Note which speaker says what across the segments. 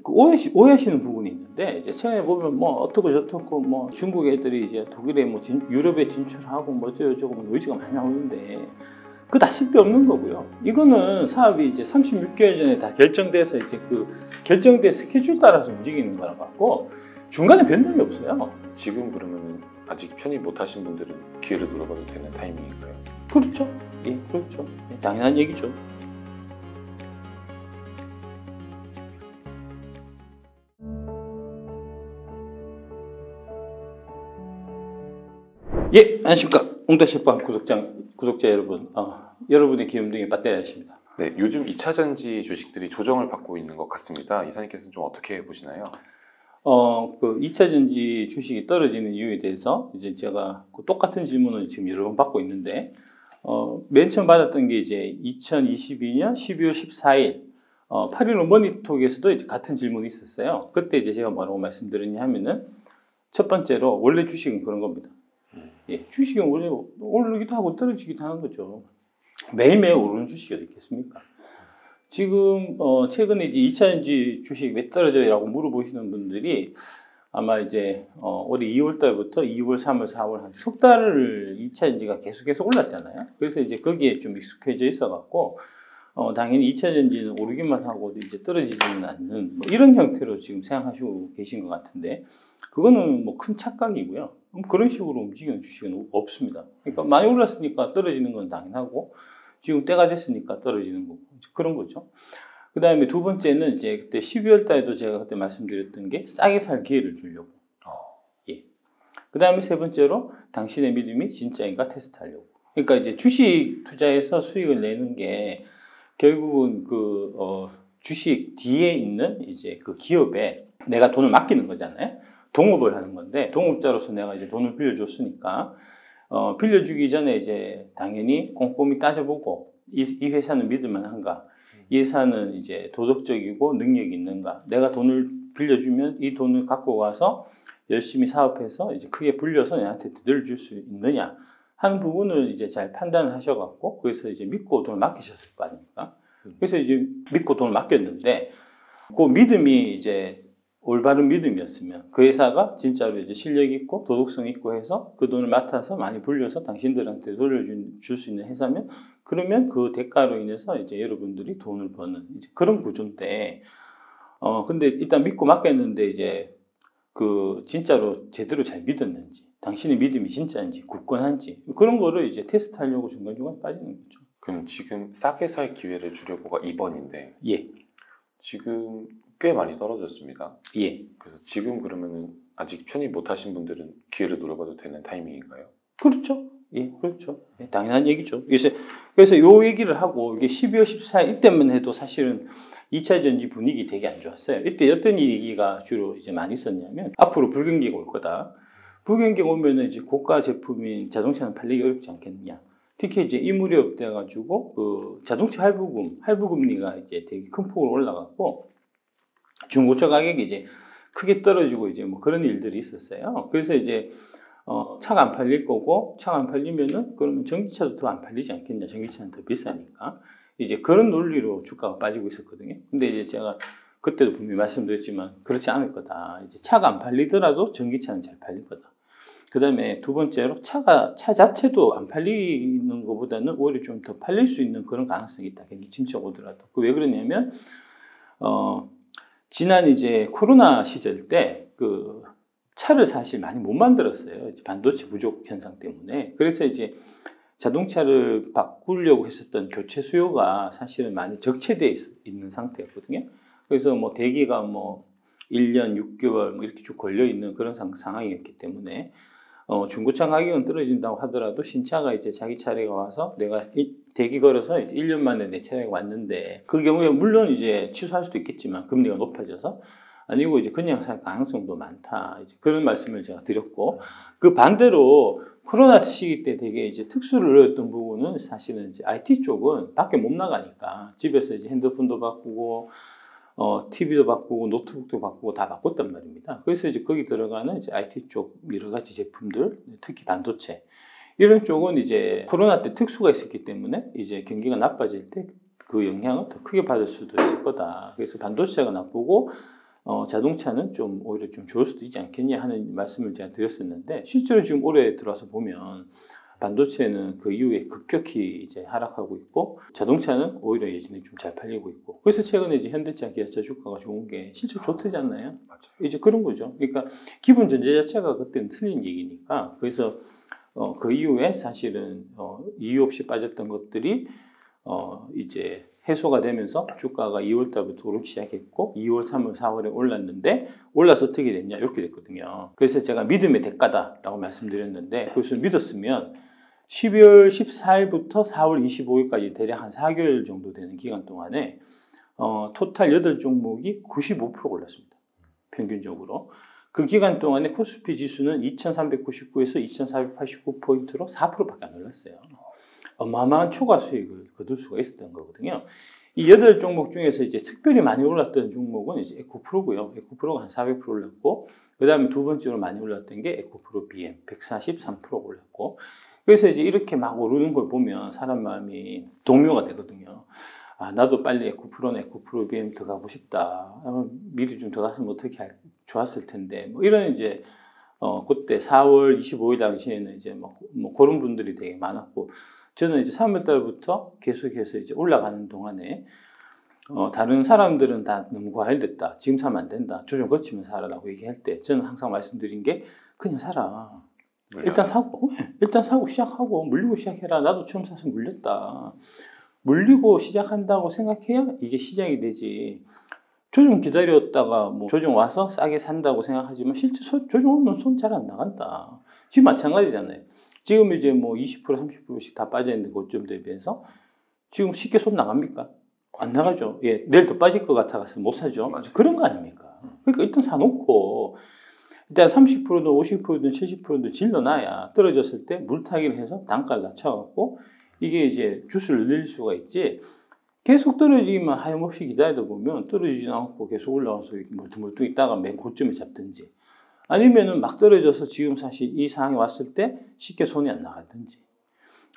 Speaker 1: 그 오해하시는 부분이 있는데 이제 최근에 보면 뭐 어떻고 저떻고 뭐 중국 애들이 이제 독일에 뭐 유럽에 진출하고 뭐 어쩌고저쩌고 뭐 노이즈가 많이 나오는데 그거 다 쓸데없는 거고요. 이거는 사업이 이제 36개월 전에 다 결정돼서 이제 그 결정된 스케줄 따라서 움직이는 거라 갖고 중간에 변동이 없어요.
Speaker 2: 지금 그러면 아직 편입 못하신 분들은 기회를 노려봐도 되는 타이밍인가요?
Speaker 1: 그렇죠. 예, 그렇죠. 예, 당연한 얘기죠. 예, 안녕하십니까. 옹달셰프한 구독자 여러분. 여러분의 기염둥이 배터리아십니다.
Speaker 2: 네, 요즘 2차전지 주식들이 조정을 받고 있는 것 같습니다. 이사님께서는 좀 어떻게 보시나요?
Speaker 1: 그 2차전지 주식이 떨어지는 이유에 대해서 이제 제가 그 똑같은 질문을 지금 여러 번 받고 있는데, 맨 처음 받았던 게 이제 2022년 12월 14일, 8.15 머니톡에서도 이제 같은 질문이 있었어요. 그때 이제 제가 뭐라고 말씀드렸냐 하면은, 첫 번째로, 원래 주식은 그런 겁니다. 예, 주식은 원래 오르기도 하고 떨어지기도 하는 거죠. 매일매일 오르는 주식이 어디 있겠습니까? 지금 최근에 이제 2차전지 주식 왜 떨어져라고 물어보시는 분들이 아마 이제 올해 2월 달부터 2월, 3월, 4월 한 석 달을 2차전지가 계속해서 올랐잖아요. 그래서 이제 거기에 좀 익숙해져 있어 갖고 당연히 2차전지는 오르기만 하고 이제 떨어지지는 않는 뭐 이런 형태로 지금 생각하시고 계신 것 같은데 그거는 뭐 큰 착각이고요. 그런 식으로 움직이는 주식은 없습니다. 그러니까 많이 올랐으니까 떨어지는 건 당연하고 지금 때가 됐으니까 떨어지는 거고 그런 거죠. 그 다음에 두 번째는 이제 그때 12월 달에도 제가 그때 말씀드렸던 게 싸게 살 기회를 주려고. 예. 그 다음에 세 번째로 당신의 믿음이 진짜인가 테스트하려고. 그러니까 이제 주식 투자해서 수익을 내는 게 결국은 주식 뒤에 있는 이제 그 기업에 내가 돈을 맡기는 거잖아요. 동업을 하는 건데 동업자로서 내가 이제 돈을 빌려줬으니까 빌려주기 전에 이제 당연히 꼼꼼히 따져보고 이 회사는 믿을만한가, 이 회사는 이제 도덕적이고 능력이 있는가, 내가 돈을 빌려주면 이 돈을 갖고 가서 열심히 사업해서 이제 크게 불려서 내한테 되돌려줄 수 있느냐 하는 부분을 이제 잘 판단을 하셔갖고 거기서 이제 믿고 돈을 맡기셨을 거 아닙니까? 그래서 이제 믿고 돈을 맡겼는데 그 믿음이 이제 올바른 믿음이었으면 그 회사가 진짜로 이제 실력 있고 도덕성 있고 해서 그 돈을 맡아서 많이 불려서 당신들한테 돌려줄 수 있는 회사면 그러면 그 대가로 인해서 이제 여러분들이 돈을 버는 이제 그런 구조인데 근데 일단 믿고 맡겼는데 이제 그 진짜로 제대로 잘 믿었는지 당신의 믿음이 진짜인지 굳건한지 그런 거를 이제 테스트하려고 중간중간 빠지는 거죠.
Speaker 2: 그럼 지금 싸게 살 기회를 주려고가 2번인데
Speaker 1: 예.
Speaker 2: 지금 꽤 많이 떨어졌습니다. 예. 그래서 지금 그러면은 아직 편입 못하신 분들은 기회를 노려봐도 되는 타이밍인가요?
Speaker 1: 그렇죠. 예, 그렇죠. 예, 당연한 얘기죠. 그래서 요 얘기를 하고 이게 12월 14일 이때만 해도 사실은 2차 전지 분위기 되게 안 좋았어요. 이때 어떤 얘기가 주로 이제 많이 있었냐면 앞으로 불경기가 올 거다. 불경기가 오면은 이제 고가 제품인 자동차는 팔리기 어렵지 않겠느냐. 특히 이제 이 무렵 돼가지고 그 자동차 할부금리가 이제 되게 큰 폭으로 올라갔고 중고차 가격이 이제 크게 떨어지고 이제 뭐 그런 일들이 있었어요. 그래서 이제 차가 안 팔릴 거고 차가 안 팔리면은 그러면 전기차도 더 안 팔리지 않겠냐. 전기차는 더 비싸니까. 이제 그런 논리로 주가가 빠지고 있었거든요. 근데 이제 제가 그때도 분명히 말씀드렸지만 그렇지 않을 거다. 이제 차가 안 팔리더라도 전기차는 잘 팔릴 거다. 그 다음에 두 번째로 차 자체도 안 팔리는 것보다는 오히려 좀 더 팔릴 수 있는 그런 가능성이 있다. 경기 침체가 오더라도. 왜 그러냐면, 지난 이제 코로나 시절 때 그 차를 사실 많이 못 만들었어요. 반도체 부족 현상 때문에. 그래서 이제 자동차를 바꾸려고 했었던 교체 수요가 사실은 많이 적체되어 있는 상태였거든요. 그래서 뭐 대기가 뭐 1년 6개월 뭐 이렇게 쭉 걸려 있는 그런 상황이었기 때문에 중고차 가격은 떨어진다고 하더라도 신차가 이제 자기 차례가 와서 내가 대기 걸어서 이제 1년 만에 내 차례가 왔는데 그 경우에 물론 이제 취소할 수도 있겠지만 금리가 높아져서 아니고 이제 그냥 살 가능성도 많다. 이제 그런 말씀을 제가 드렸고 그 반대로 코로나 시기 때 되게 이제 특수를 어렸던 부분은 사실은 이제 IT 쪽은 밖에 못 나가니까 집에서 이제 핸드폰도 바꾸고 TV도 바꾸고 노트북도 바꾸고 다 바꿨단 말입니다. 그래서 이제 거기 들어가는 이제 IT 쪽 여러 가지 제품들, 특히 반도체 이런 쪽은 이제 코로나 때 특수가 있었기 때문에 이제 경기가 나빠질 때 그 영향을 더 크게 받을 수도 있을 거다. 그래서 반도체가 나쁘고 자동차는 좀 오히려 좀 좋을 수도 있지 않겠냐 하는 말씀을 제가 드렸었는데 실제로 지금 올해 들어와서 보면 반도체는 그 이후에 급격히 이제 하락하고 있고 자동차는 오히려 예전에 좀 잘 팔리고 있고 그래서 최근에 이제 현대차, 기아차 주가가 좋은 게 실제로 좋다지 않나요?
Speaker 2: 맞아요.
Speaker 1: 이제 그런 거죠. 그러니까 기본 전제 자체가 그때는 틀린 얘기니까 그래서 그 이후에 사실은 이유 없이 빠졌던 것들이 이제 해소가 되면서 주가가 2월 달부터 오르기 시작했고 2월, 3월, 4월에 올랐는데 올라서 어떻게 됐냐 이렇게 됐거든요. 그래서 제가 믿음의 대가다라고 말씀드렸는데 그것을 믿었으면 12월 14일부터 4월 25일까지 대략 한 4개월 정도 되는 기간 동안에 토탈 8종목이 95% 올랐습니다. 평균적으로. 그 기간 동안에 코스피 지수는 2399에서 2489포인트로 4%밖에 안 올랐어요. 어마어마한 초과 수익을 거둘 수가 있었던 거거든요. 이 8종목 중에서 이제 특별히 많이 올랐던 종목은 이제 에코프로고요. 에코프로가 한 400% 올랐고, 그 다음에 두 번째로 많이 올랐던 게 에코프로 BM 143% 올랐고, 그래서 이제 이렇게 막 오르는 걸 보면 사람 마음이 동요가 되거든요. 아, 나도 빨리 에코프로나 에코프로 BM 들어가고 싶다. 미리 좀 들어갔으면 어떻게 좋았을 텐데. 뭐 이런 이제, 그때 4월 25일 당시에는 이제 뭐 그런 분들이 되게 많았고, 저는 이제 3월 달부터 계속해서 이제 올라가는 동안에, 다른 사람들은 다 너무 과열됐다. 지금 사면 안 된다. 조정 거치면 사라라고 얘기할 때, 저는 항상 말씀드린 게, 그냥 사라. 일단 사고 시작하고, 물리고 시작해라. 나도 처음 사서 물렸다. 물리고 시작한다고 생각해야 이게 시작이 되지. 조정 기다렸다가 뭐 조정 와서 싸게 산다고 생각하지만 실제 조정 오면 손 잘 안 나간다. 지금 마찬가지잖아요. 지금 이제 뭐 20% 30%씩 다 빠져있는데 고점 대비해서 지금 쉽게 손 나갑니까? 안 나가죠. 예, 내일 더 빠질 것 같아서 못 사죠.
Speaker 2: 맞아요.
Speaker 1: 그런 거 아닙니까? 그러니까 일단 사놓고 일단 30%든 50%든 70%든 질러놔야 떨어졌을 때 물타기를 해서 단가를 낮춰갖고 이게 이제 주스를 늘릴 수가 있지. 계속 떨어지기만 하염없이 기다리다 보면 떨어지지 않고 계속 올라와서 멀뚱멀뚱 있다가 맨 고점에 잡든지 아니면은 막 떨어져서 지금 사실 이 상황에 왔을 때 쉽게 손이 안 나가든지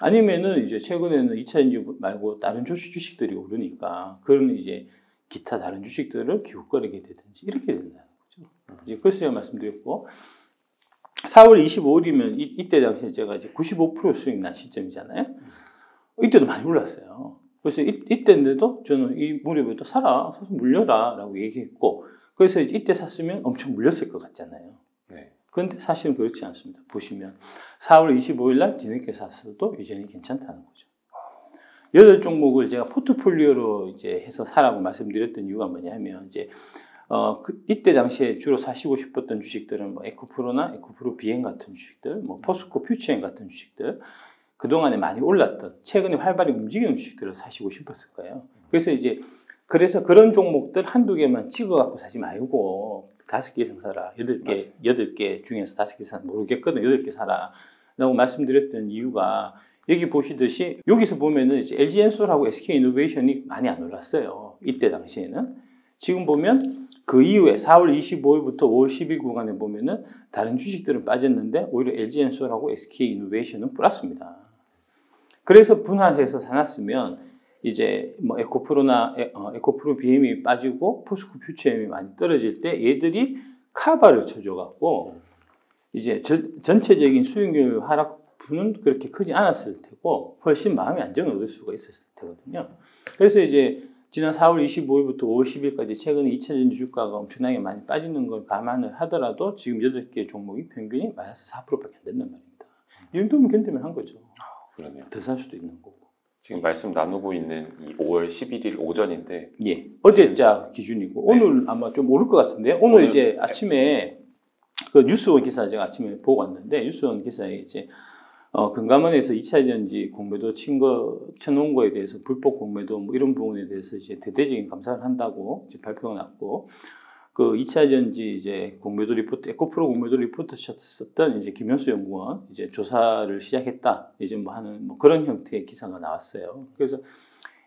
Speaker 1: 아니면은 이제 최근에는 2차전지 말고 다른 주식들이 오르니까 그런 이제 기타 다른 주식들을 기웃거리게 되든지 이렇게 된다는 거죠. 이제 그래서 제가 말씀드렸고 4월 25일이면 이때 당시에 제가 이제 95% 수익 난 시점이잖아요. 이때도 많이 올랐어요. 그래서 이때인데도 저는 이 무렵에도 사서 물려라 라고 얘기했고 그래서 이제 이때 샀으면 엄청 물렸을 것 같잖아요.
Speaker 2: 네.
Speaker 1: 그런데 사실은 그렇지 않습니다. 보시면 4월 25일 날 뒤늦게 샀어도 여전히 괜찮다는 거죠. 8종목을 제가 포트폴리오로 이제 해서 사라고 말씀드렸던 이유가 뭐냐면 이제 이때 당시에 주로 사시고 싶었던 주식들은 뭐 에코프로나 에코프로 BM 같은 주식들, 뭐 포스코 퓨처엠 같은 주식들 그동안에 많이 올랐던 최근에 활발히 움직이는 주식들을 사시고 싶었을 거예요. 그래서 그런 종목들 한두 개만 찍어갖고 사지 말고 5개 이상 사라. 8개 중에서 5개 사라. 모르겠거든. 8개 사라. 라고 말씀드렸던 이유가 여기 보시듯이 여기서 보면은 이제 LG엔솔하고 SK이노베이션이 많이 안 올랐어요. 이때 당시에는. 지금 보면 그 이후에 4월 25일부터 5월 10일 구간에 보면은 다른 주식들은 빠졌는데 오히려 LG엔솔하고 SK이노베이션은 플러스입니다. 그래서 분할해서 사놨으면 이제 뭐 에코프로나 에코프로 BM이 빠지고 포스코 퓨처엠이 많이 떨어질 때 얘들이 카바를 쳐줘갖고 이제 전체적인 수익률 하락분은 그렇게 크지 않았을 테고 훨씬 마음의 안정을 얻을 수가 있었을 테거든요. 그래서 이제 지난 4월 25일부터 5월 10일까지 최근에 2차전지 주가가 엄청나게 많이 빠지는 걸 감안을 하더라도 지금 8개 종목이 평균이 마이너스 4%밖에 안 된단 말입니다. 이 정도면 견디면 한 거죠.
Speaker 2: 그러네요.
Speaker 1: 더 살 수도 있는 거고.
Speaker 2: 지금 말씀 나누고 있는 이 5월 11일 오전인데
Speaker 1: 예, 어제자 기준이고 네. 오늘 아마 좀 오를 것 같은데 오늘 이제 아침에 그 뉴스원 기사 제가 아침에 보고 왔는데 뉴스원 기사에 이제 금감원에서 2차전지 공매도 쳐놓은 거에 대해서 불법 공매도 뭐 이런 부분에 대해서 이제 대대적인 감사를 한다고 이제 발표가 났고 그 2차전지 이제 공매도 리포트, 에코프로 공매도 리포트 썼던 이제 김현수 연구원 이제 조사를 시작했다. 이제 뭐 하는 뭐 그런 형태의 기사가 나왔어요. 그래서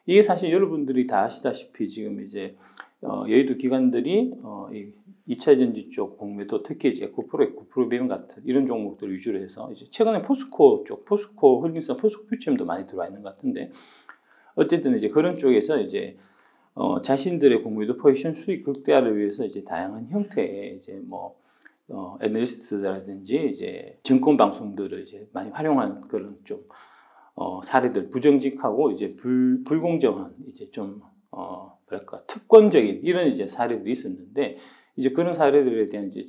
Speaker 1: 이게 사실 여러분들이 다 아시다시피 지금 이제 여의도 기관들이 이 2차전지 쪽 공매도 특히 이제 에코프로 BM 같은 이런 종목들 위주로 해서 이제 최근에 포스코 쪽, 포스코 홀딩스, 포스코 퓨처엠도 많이 들어와 있는 것 같은데 어쨌든 이제 그런 쪽에서 이제 자신들의 공모유도 포지션 수익 극대화를 위해서 이제 다양한 형태의 이제 뭐 애널리스트라든지 이제 증권 방송들을 이제 많이 활용한 그런 좀 사례들, 부정직하고 이제 불공정한 이제 좀 뭐랄까 특권적인 이런 이제 사례들이 있었는데, 이제 그런 사례들에 대한 이제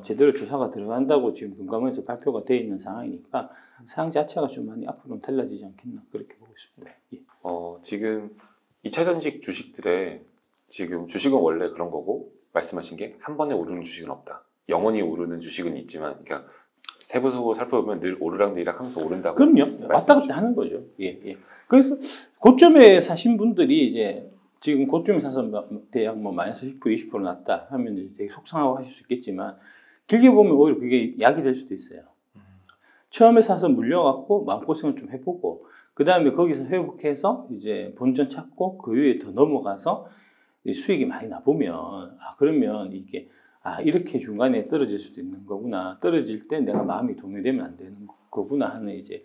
Speaker 1: 제대로 조사가 들어간다고 지금 금감원에서 발표가 되어 있는 상황이니까 상황 자체가 좀 많이 앞으로는 달라지지 않겠나 그렇게 보고 있습니다. 예.
Speaker 2: 지금 2차전지 주식들의 지금 주식은 원래 그런 거고, 말씀하신 게 한 번에 오르는 주식은 없다. 영원히 오르는 주식은 있지만, 그러니까 세부적으로 살펴보면 늘 오르락내리락 하면서 오른다고.
Speaker 1: 그럼요. 왔다 갔다 하는 거죠. 예, 예. 그래서 고점에 사신 분들이 이제 지금 고점에 사서 대략 뭐 마이너스 10%, 20% 났다 하면 이제 되게 속상하고 하실 수 있겠지만, 길게 보면 오히려 그게 약이 될 수도 있어요. 처음에 사서 물려갖고 마음고생을 좀 해보고, 그 다음에 거기서 회복해서 이제 본전 찾고 그 위에 더 넘어가서 수익이 많이 나보면, 그러면 이게 이렇게 중간에 떨어질 수도 있는 거구나. 떨어질 때 내가 마음이 동요되면 안 되는 거구나 하는 이제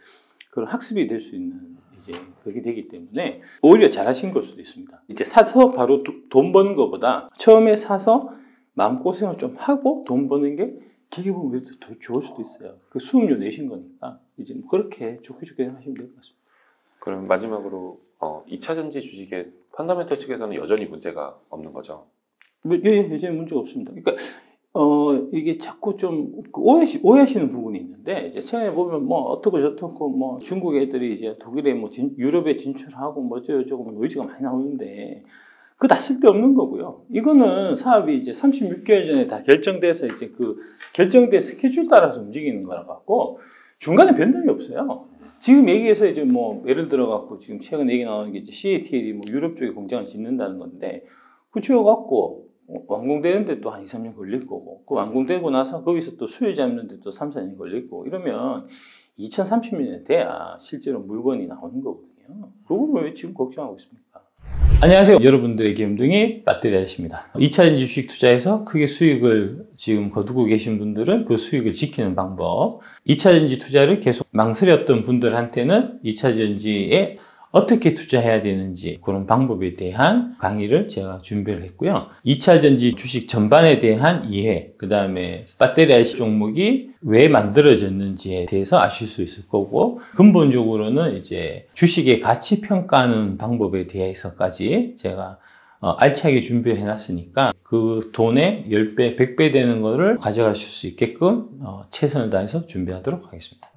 Speaker 1: 그런 학습이 될 수 있는 이제 그게 되기 때문에 오히려 잘하신 걸 수도 있습니다. 이제 사서 바로 돈 버는 것보다 처음에 사서 마음고생을 좀 하고 돈 버는 게 길게 보면 더 좋을 수도 있어요. 그 수업료 내신 거니까 이제 뭐 그렇게 좋게 하시면 될 것 같습니다.
Speaker 2: 그럼 마지막으로 2차전지 주식의 펀더멘털 측에서는 여전히 문제가 없는 거죠?
Speaker 1: 여전히 문제가 없습니다. 그러니까 이게 자꾸 좀 오해하시는 부분이 있는데, 이제 최근에 보면 뭐 어떻고 저떻고 뭐 중국 애들이 이제 독일에 뭐 유럽에 진출하고 뭐 어쩌고 노이즈가 많이 나오는데, 그거 다 쓸데없는 거고요. 이거는 사업이 이제 36개월 전에 다 결정돼서 이제 그 결정된 스케줄 따라서 움직이는 거라 갖고 중간에 변동이 없어요. 지금 얘기해서 이제 뭐 예를 들어 갖고 지금 최근 얘기 나오는 게 이제 CATL이 뭐 유럽 쪽에 공장을 짓는다는 건데, 그 지어갖고 완공되는데 또 한 2, 3년 걸릴 거고, 그 완공되고 나서 거기서 또 수요 잡는데 또 3, 4년 걸릴 거고, 이러면 2030년에 돼야 실제로 물건이 나오는 거거든요. 그걸 왜 지금 걱정하고 있습니까? 안녕하세요. 여러분들의 귀염둥이 배터리 아저씨입니다. 2차전지 주식 투자에서 크게 수익을 지금 거두고 계신 분들은 그 수익을 지키는 방법, 2차전지 투자를 계속 망설였던 분들한테는 2차전지에 어떻게 투자해야 되는지 그런 방법에 대한 강의를 제가 준비를 했고요. 2차전지 주식 전반에 대한 이해, 그 다음에 배터리 IC 종목이 왜 만들어졌는지에 대해서 아실 수 있을 거고, 근본적으로는 이제 주식의 가치 평가하는 방법에 대해서까지 제가 알차게 준비를 해놨으니까 그 돈의 10배, 100배 되는 거를 가져가실 수 있게끔 최선을 다해서 준비하도록 하겠습니다.